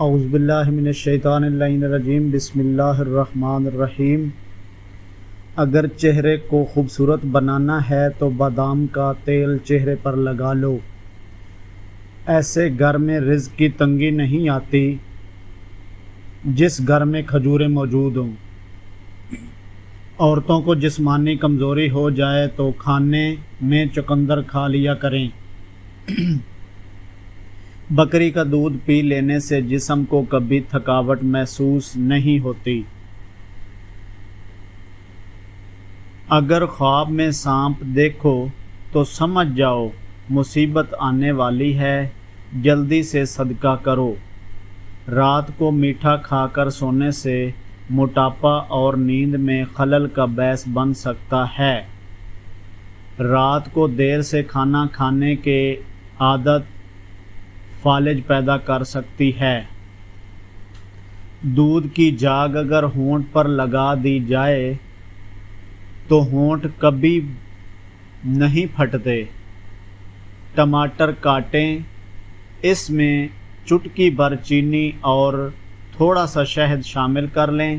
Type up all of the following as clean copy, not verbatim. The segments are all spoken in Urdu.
اعوذ باللہ من الشیطان اللعین الرجیم بسم اللہ الرحمن الرحیم۔ اگر چہرے کو خوبصورت بنانا ہے تو بادام کا تیل چہرے پر لگا لو۔ ایسے گھر میں رزق کی تنگی نہیں آتی جس گھر میں کھجوریں موجود ہوں۔ عورتوں کو جسمانی کمزوری ہو جائے تو کھانے میں چقندر کھا لیا کریں۔ بکری کا دودھ پی لینے سے جسم کو کبھی تھکاوٹ محسوس نہیں ہوتی۔ اگر خواب میں سانپ دیکھو تو سمجھ جاؤ مصیبت آنے والی ہے، جلدی سے صدقہ کرو۔ رات کو میٹھا کھا کر سونے سے موٹاپا اور نیند میں خلل کا باعث بن سکتا ہے۔ رات کو دیر سے کھانا کھانے کے عادت فالج پیدا کر سکتی ہے۔ دودھ کی جاگ اگر ہونٹ پر لگا دی جائے تو ہونٹ کبھی نہیں پھٹتے۔ ٹماٹر کاٹیں، اس میں چٹکی بھر چینی اور تھوڑا سا شہد شامل کر لیں،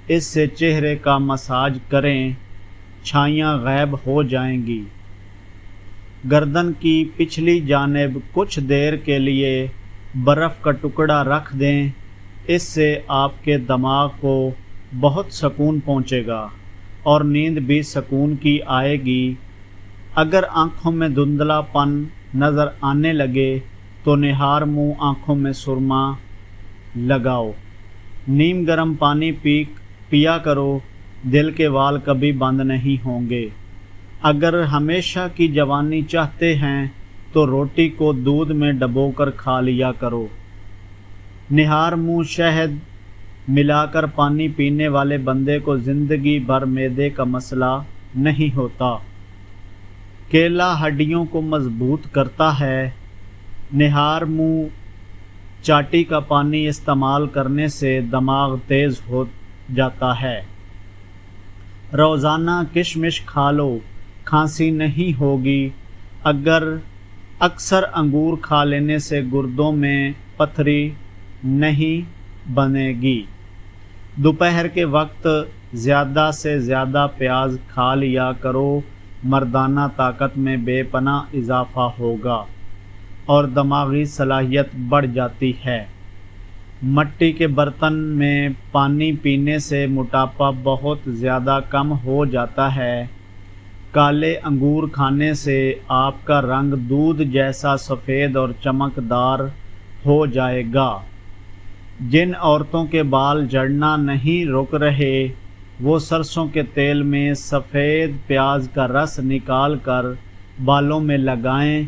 اس سے چہرے کا مساج کریں، چھائیاں غائب ہو جائیں گی۔ گردن کی پچھلی جانب کچھ دیر کے لیے برف کا ٹکڑا رکھ دیں، اس سے آپ کے دماغ کو بہت سکون پہنچے گا اور نیند بھی سکون کی آئے گی۔ اگر آنکھوں میں دھندلا پن نظر آنے لگے تو نہار منہ آنکھوں میں سرما لگاؤ۔ نیم گرم پانی پیا کرو، دل کے وال کبھی بند نہیں ہوں گے۔ اگر ہمیشہ کی جوانی چاہتے ہیں تو روٹی کو دودھ میں ڈبو کر کھا لیا کرو۔ نہار منہ شہد ملا کر پانی پینے والے بندے کو زندگی بھر معدے کا مسئلہ نہیں ہوتا۔ کیلا ہڈیوں کو مضبوط کرتا ہے۔ نہار منہ چاٹی کا پانی استعمال کرنے سے دماغ تیز ہو جاتا ہے۔ روزانہ کشمش کھا لو، کھانسی نہیں ہوگی۔ اکثر انگور کھا لینے سے گردوں میں پتھری نہیں بنے گی۔ دوپہر کے وقت زیادہ سے زیادہ پیاز کھا لیا کرو، مردانہ طاقت میں بے پناہ اضافہ ہوگا اور دماغی صلاحیت بڑھ جاتی ہے۔ مٹی کے برتن میں پانی پینے سے موٹاپا بہت زیادہ کم ہو جاتا ہے۔ کالے انگور کھانے سے آپ کا رنگ دودھ جیسا سفید اور چمکدار ہو جائے گا۔ جن عورتوں کے بال جھڑنا نہیں رک رہے وہ سرسوں کے تیل میں سفید پیاز کا رس نکال کر بالوں میں لگائیں۔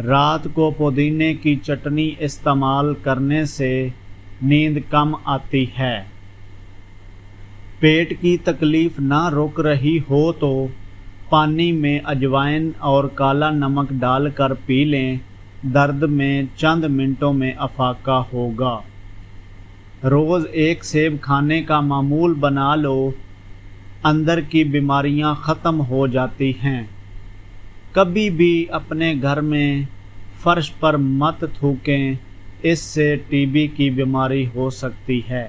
رات کو پودینے کی چٹنی استعمال کرنے سے نیند کم آتی ہے۔ پیٹ کی تکلیف نہ رک رہی ہو تو پانی میں اجوائن اور کالا نمک ڈال کر پی لیں، درد میں چند منٹوں میں افاقہ ہوگا۔ روز ایک سیب کھانے کا معمول بنا لو، اندر کی بیماریاں ختم ہو جاتی ہیں۔ کبھی بھی اپنے گھر میں فرش پر مت تھوکیں، اس سے ٹی بی کی بیماری ہو سکتی ہے۔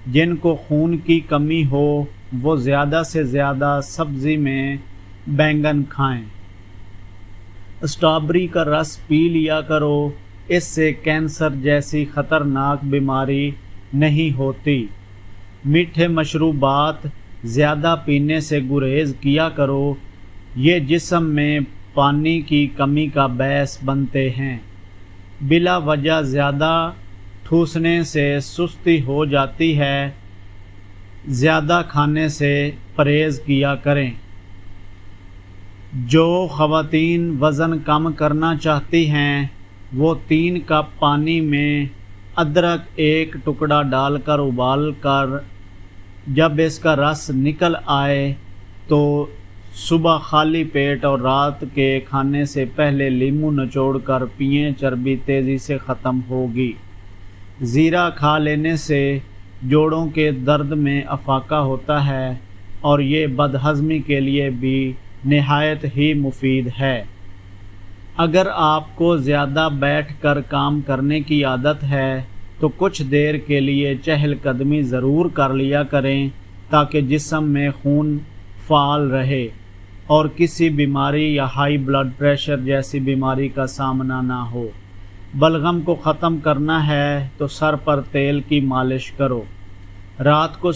جن کو خون کی کمی ہو وہ زیادہ سے زیادہ سبزی میں بینگن کھائیں۔ اسٹرابری کا رس پی لیا کرو، اس سے کینسر جیسی خطرناک بیماری نہیں ہوتی۔ میٹھے مشروبات زیادہ پینے سے گریز کیا کرو، یہ جسم میں پانی کی کمی کا باعث بنتے ہیں۔ بلا وجہ زیادہ ٹھوسنے سے سستی ہو جاتی ہے، زیادہ کھانے سے پرہیز کیا کریں۔ جو خواتین وزن کم کرنا چاہتی ہیں وہ 3 کپ پانی میں ادرک 1 ٹکڑا ڈال کر ابال کر جب اس کا رس نکل آئے تو صبح خالی پیٹ اور رات کے کھانے سے پہلے لیموں نچوڑ کر پئیں، چربی تیزی سے ختم ہوگی۔ زیرہ کھا لینے سے جوڑوں کے درد میں افاقہ ہوتا ہے اور یہ بدہضمی کے لیے بھی نہایت ہی مفید ہے۔ اگر آپ کو زیادہ بیٹھ کر کام کرنے کی عادت ہے تو کچھ دیر کے لیے چہل قدمی ضرور کر لیا کریں تاکہ جسم میں خون فعال رہے اور کسی بیماری یا ہائی بلڈ پریشر جیسی بیماری کا سامنا نہ ہو۔ بلغم کو ختم کرنا ہے تو سر پر تیل کی مالش کرو۔ رات کو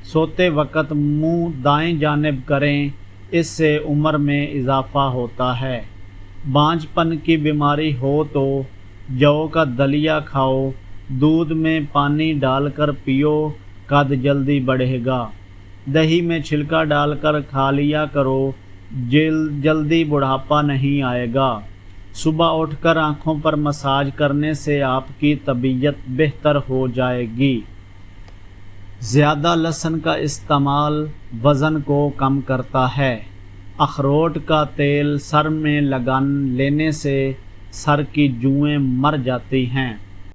سوتے وقت منہ دائیں جانب کریں، اس سے عمر میں اضافہ ہوتا ہے۔ بانجھ پن کی بیماری ہو تو جو کا دلیا کھاؤ، دودھ میں پانی ڈال کر پیو، قد جلدی بڑھے گا۔ دہی میں چھلکا ڈال کر کھا لیا کرو، جلدی بڑھاپا نہیں آئے گا۔ صبح اٹھ کر آنکھوں پر مساج کرنے سے آپ کی طبیعت بہتر ہو جائے گی۔ زیادہ لہسن کا استعمال وزن کو کم کرتا ہے۔ اخروٹ کا تیل سر میں لگا لینے سے سر کی جوئیں مر جاتی ہیں۔